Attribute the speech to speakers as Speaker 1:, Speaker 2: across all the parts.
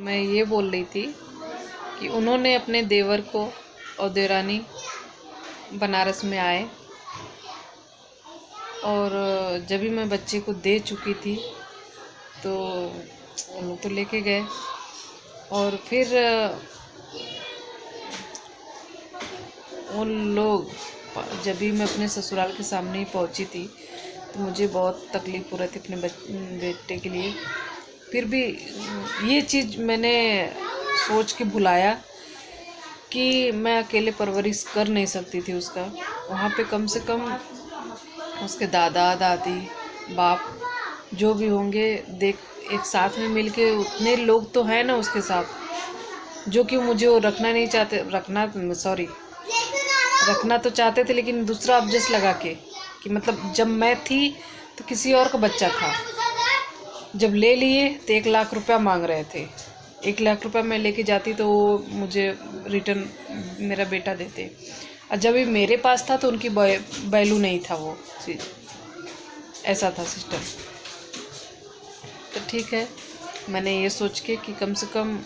Speaker 1: मैं ये बोल रही थी कि उन्होंने अपने देवर को और देवरानी बनारस में आए और जब भी मैं बच्चे को दे चुकी थी तो वो लोग तो लेके गए। और फिर उन लोग जब भी मैं अपने ससुराल के सामने ही पहुंची थी तो मुझे बहुत तकलीफ़ हो रही थी अपने बेटे के लिए। फिर भी ये चीज़ मैंने सोच के भुलाया कि मैं अकेले परवरिश कर नहीं सकती थी उसका। वहाँ पे कम से कम उसके दादा दादी बाप जो भी होंगे देख एक साथ में मिलके उतने लोग तो हैं ना उसके साथ, जो कि मुझे वो रखना तो चाहते थे, लेकिन दूसरा ऑब्जेक्ट लगा के कि मतलब जब मैं थी तो किसी और का बच्चा था। जब ले लिए तो 1 लाख रुपया मांग रहे थे। 1 लाख रुपया मैं लेके जाती तो वो मुझे रिटर्न मेरा बेटा देते, और जब भी मेरे पास था तो उनकी वैल्यू नहीं था वो चीज़। ऐसा था सिस्टम। तो ठीक है, मैंने ये सोच के कि कम से कम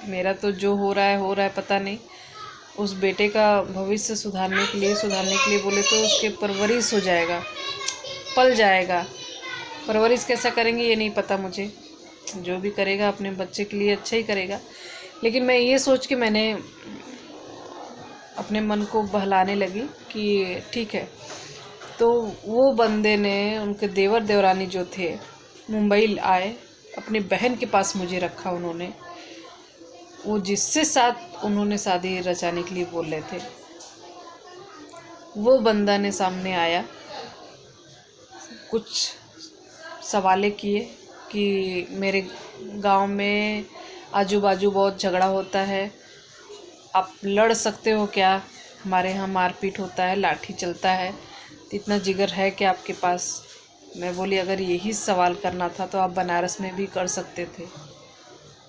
Speaker 1: मेरा तो जो हो रहा है पता नहीं, उस बेटे का भविष्य सुधारने के लिए बोले तो उसके परवरिश हो जाएगा, पल जाएगा। परवरिश कैसा करेंगे ये नहीं पता मुझे, जो भी करेगा अपने बच्चे के लिए अच्छा ही करेगा। लेकिन मैं ये सोच के मैंने अपने मन को बहलाने लगी कि ठीक है। तो वो बंदे ने, उनके देवर देवरानी जो थे, मुंबई आए, अपनी बहन के पास मुझे रखा उन्होंने। वो जिससे साथ उन्होंने शादी रचाने के लिए बोल रहे थे, वो बंदा ने सामने आया, कुछ सवालें किए कि मेरे गांव में आजू बाजू बहुत झगड़ा होता है, आप लड़ सकते हो क्या? हमारे यहाँ मारपीट होता है, लाठी चलता है, तो इतना जिगर है कि आपके पास? मैं बोली अगर यही सवाल करना था तो आप बनारस में भी कर सकते थे।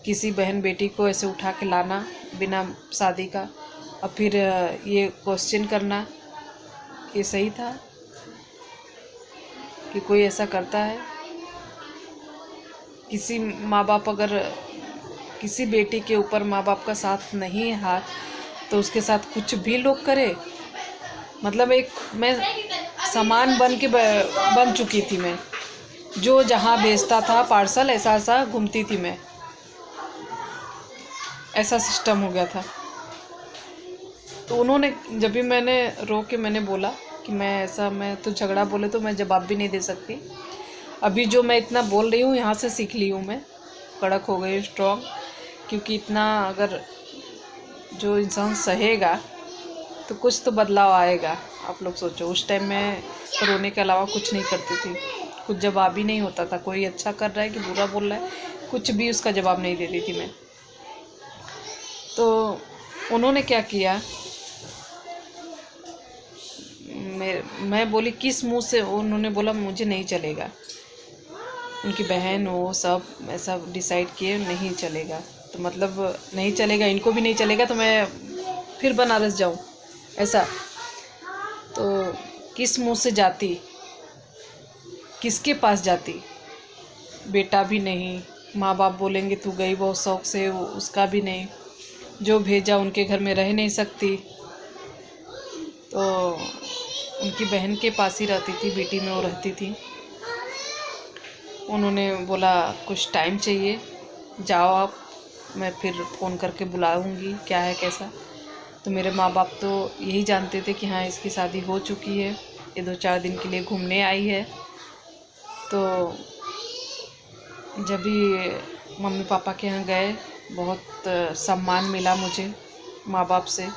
Speaker 1: किसी बहन बेटी को ऐसे उठा के लाना बिना शादी का और फिर ये क्वेश्चन करना, ये सही था कि कोई ऐसा करता है? किसी माँ बाप अगर किसी बेटी के ऊपर माँ बाप का साथ नहीं है हाथ, तो उसके साथ कुछ भी लोग करे। मतलब एक मैं सामान बन चुकी थी। मैं जो जहाँ बेचता था पार्सल, ऐसा घूमती थी मैं। ऐसा सिस्टम हो गया था। तो उन्होंने जब भी मैंने रो के मैंने बोला कि मैं तो झगड़ा बोले तो मैं जवाब भी नहीं दे सकती। अभी जो मैं इतना बोल रही हूँ यहाँ से सीख ली हूँ, मैं कड़क हो गई, स्ट्रॉन्ग। क्योंकि इतना अगर जो इंसान सहेगा तो कुछ तो बदलाव आएगा। आप लोग सोचो, उस टाइम में रोने के अलावा कुछ नहीं करती थी, कुछ जवाब ही नहीं होता था। कोई अच्छा कर रहा है कि बुरा बोल रहा है, कुछ भी उसका जवाब नहीं देती थी मैं। तो उन्होंने क्या किया, मैं बोली किस मुंह से? उन्होंने बोला मुझे नहीं चलेगा। उनकी बहन वो सब ऐसा डिसाइड किए नहीं चलेगा, तो मतलब नहीं चलेगा, इनको भी नहीं चलेगा तो मैं फिर बनारस जाऊं, ऐसा। तो किस मुंह से जाती, किसके पास जाती? बेटा भी नहीं, माँ बाप बोलेंगे तू गई बहुत शौक से, उसका भी नहीं, जो भेजा उनके घर में रह नहीं सकती। तो उनकी बहन के पास ही रहती थी, बीटी में वो रहती थी। उन्होंने बोला कुछ टाइम चाहिए, जाओ आप, मैं फिर फ़ोन करके बुलाऊंगी क्या है कैसा। तो मेरे माँ बाप तो यही जानते थे कि हाँ इसकी शादी हो चुकी है, ये 2-4 दिन के लिए घूमने आई है। तो जब भी मम्मी पापा के यहाँ गए, बहुत सम्मान मिला मुझे माँ बाप से।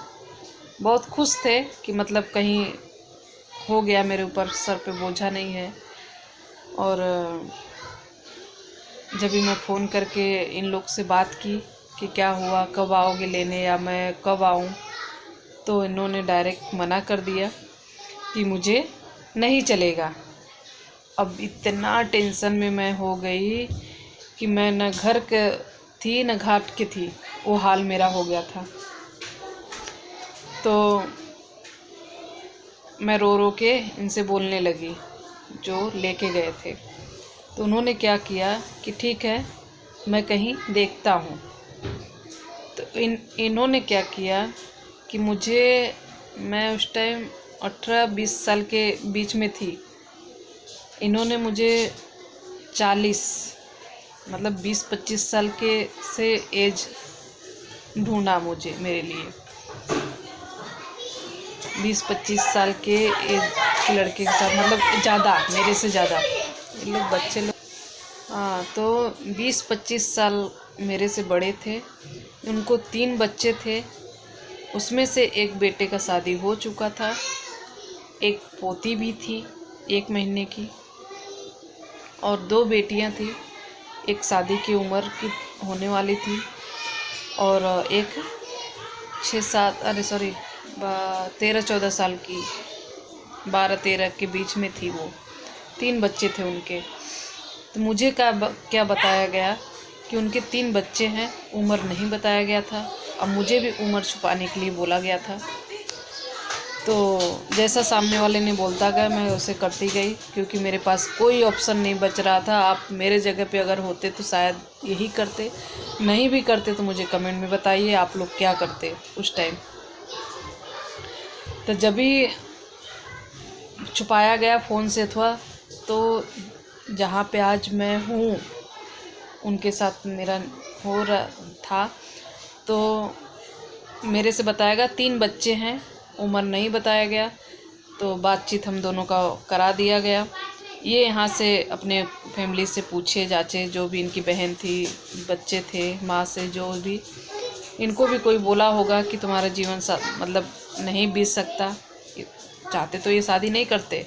Speaker 1: बहुत खुश थे कि मतलब कहीं हो गया, मेरे ऊपर सर पे बोझा नहीं है। और जब भी मैं फ़ोन करके इन लोग से बात की कि क्या हुआ, कब आओगे लेने या मैं कब आऊँ, तो इन्होंने डायरेक्ट मना कर दिया कि मुझे नहीं चलेगा। अब इतना टेंशन में मैं हो गई कि मैं न घर के थी न घाट के थी, वो हाल मेरा हो गया था। तो मैं रो रो के इनसे बोलने लगी जो लेके गए थे। तो उन्होंने क्या किया कि ठीक है मैं कहीं देखता हूँ। तो इन्होंने क्या किया कि मुझे, मैं उस टाइम 18-20 साल के बीच में थी, इन्होंने मुझे 40 मतलब 20-25 साल के से एज ढूंढा मुझे, मेरे लिए 20-25 साल के एज के लड़के के साथ, मतलब ज़्यादा, मेरे से ज़्यादा। ये लोग बच्चे लोग, हाँ, तो 20-25 साल मेरे से बड़े थे। उनको 3 बच्चे थे, उसमें से एक बेटे का शादी हो चुका था, एक पोती भी थी 1 महीने की, और 2 बेटियां थी। एक शादी की उम्र की होने वाली थी और एक 13-14 साल की, 12-13 के बीच में थी वो। 3 बच्चे थे उनके। तो मुझे क्या बताया गया कि उनके 3 बच्चे हैं, उम्र नहीं बताया गया था। अब मुझे भी उम्र छुपाने के लिए बोला गया था। तो जैसा सामने वाले ने बोलता गया, मैं उसे करती गई, क्योंकि मेरे पास कोई ऑप्शन नहीं बच रहा था। आप मेरे जगह पे अगर होते तो शायद यही करते, नहीं भी करते तो मुझे कमेंट में बताइए आप लोग क्या करते उस टाइम। तो जब भी छुपाया गया फ़ोन से था, तो जहाँ पे आज मैं हूँ उनके साथ मेरा हो रहा था, तो मेरे से बताया गया 3 बच्चे हैं, उम्र नहीं बताया गया। तो बातचीत हम दोनों का करा दिया गया। ये यहाँ से अपने फैमिली से पूछे जाचे, जो भी इनकी बहन थी, बच्चे थे, माँ से जो भी, इनको भी कोई बोला होगा कि तुम्हारा जीवन मतलब नहीं बीत सकता। चाहते तो ये शादी नहीं करते,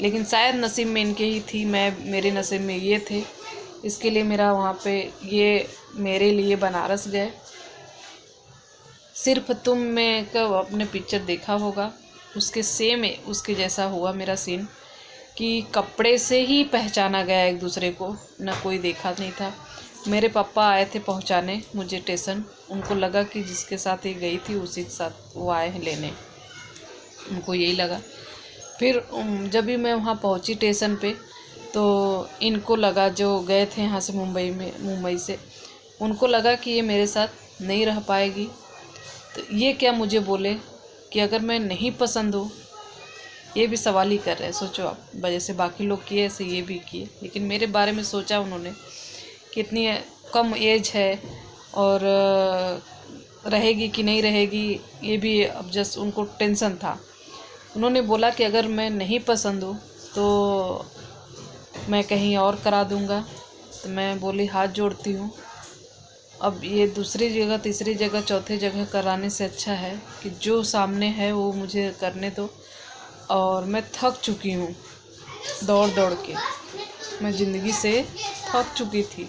Speaker 1: लेकिन शायद नसीब में इनके ही थी, मेरे नसीब में ये थे। इसके लिए मेरा वहाँ पे, ये मेरे लिए बनारस गए। सिर्फ तुम में कब अपने पिक्चर देखा होगा, उसके सेम उसके जैसा हुआ मेरा सीन, कि कपड़े से ही पहचाना गया एक दूसरे को, ना कोई देखा नहीं था। मेरे पापा आए थे पहुंचाने मुझे स्टेशन, उनको लगा कि जिसके साथ ये गई थी उसी के साथ वो आए हैं लेने, उनको यही लगा। फिर जब भी मैं वहाँ पहुँची स्टेशन पे, तो इनको लगा, जो गए थे यहाँ से मुंबई से, उनको लगा कि ये मेरे साथ नहीं रह पाएगी। तो ये क्या मुझे बोले कि अगर मैं नहीं पसंद हूँ, ये भी सवाल ही कर रहे हैं, सोचो आप। जैसे बाकी लोग किए ऐसे ये भी किए, लेकिन मेरे बारे में सोचा उन्होंने कि इतनी कम एज है और रहेगी कि नहीं रहेगी, ये भी अब जस्ट उनको टेंशन था। उन्होंने बोला कि अगर मैं नहीं पसंद हूँ तो मैं कहीं और करा दूँगा। तो मैं बोली हाथ जोड़ती हूँ, अब ये दूसरी जगह, तीसरी जगह, चौथी जगह कराने से अच्छा है कि जो सामने है वो मुझे करने दो। और मैं थक चुकी हूँ दौड़ दौड़ के, मैं ज़िंदगी से थक चुकी थी।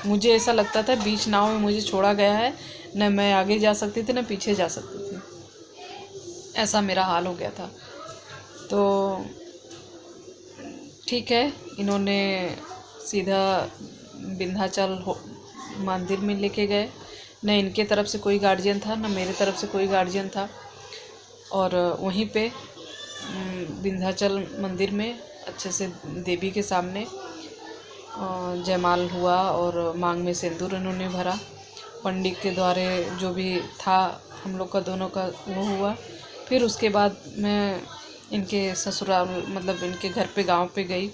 Speaker 1: मुझे ऐसा लगता था बीच नाव में मुझे छोड़ा गया है, न मैं आगे जा सकती थी न पीछे जा सकती थी, ऐसा मेरा हाल हो गया था। तो ठीक है, इन्होंने सीधा विंध्याचल मंदिर में लेके गए। न इनके तरफ से कोई गार्जियन था, न मेरे तरफ से कोई गार्जियन था। और वहीं पे विंध्याचल मंदिर में अच्छे से देवी के सामने जयमाल हुआ और मांग में सिंदूर इन्होंने भरा। पंडित के द्वारा जो भी था हम लोग का दोनों का वो हुआ। फिर उसके बाद मैं इनके ससुराल, मतलब इनके घर पे, गांव पे गई।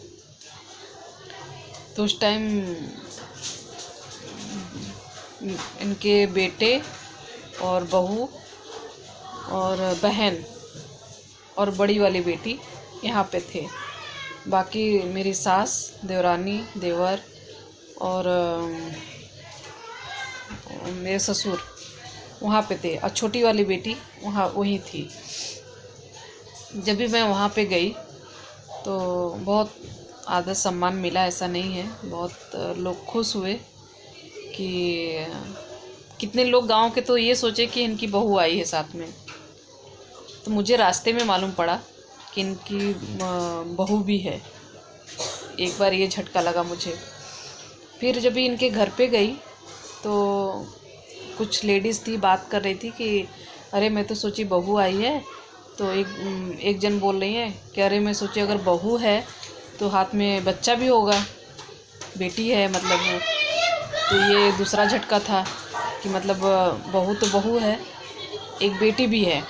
Speaker 1: तो उस टाइम इनके बेटे और बहू और बहन और बड़ी वाली बेटी यहाँ पे थे। बाकी मेरी सास, देवरानी, देवर और मेरे ससुर वहाँ पे थे, और छोटी वाली बेटी वहीं थी। जब भी मैं वहाँ पे गई तो बहुत आदर सम्मान मिला, ऐसा नहीं है। बहुत लोग खुश हुए कि कितने लोग गांव के तो ये सोचे कि इनकी बहू आई है साथ में। तो मुझे रास्ते में मालूम पड़ा कि इनकी बहू भी है। एक बार ये झटका लगा मुझे। फिर जब भी इनके घर पे गई तो कुछ लेडीज़ थी, बात कर रही थी कि अरे मैं तो सोची बहू आई है। तो एक जन बोल रही है कि अरे मैं सोची अगर बहू है तो हाथ में बच्चा भी होगा, बेटी है मतलब वो। तो ये दूसरा झटका था कि मतलब बहू तो बहू है, एक बेटी भी है,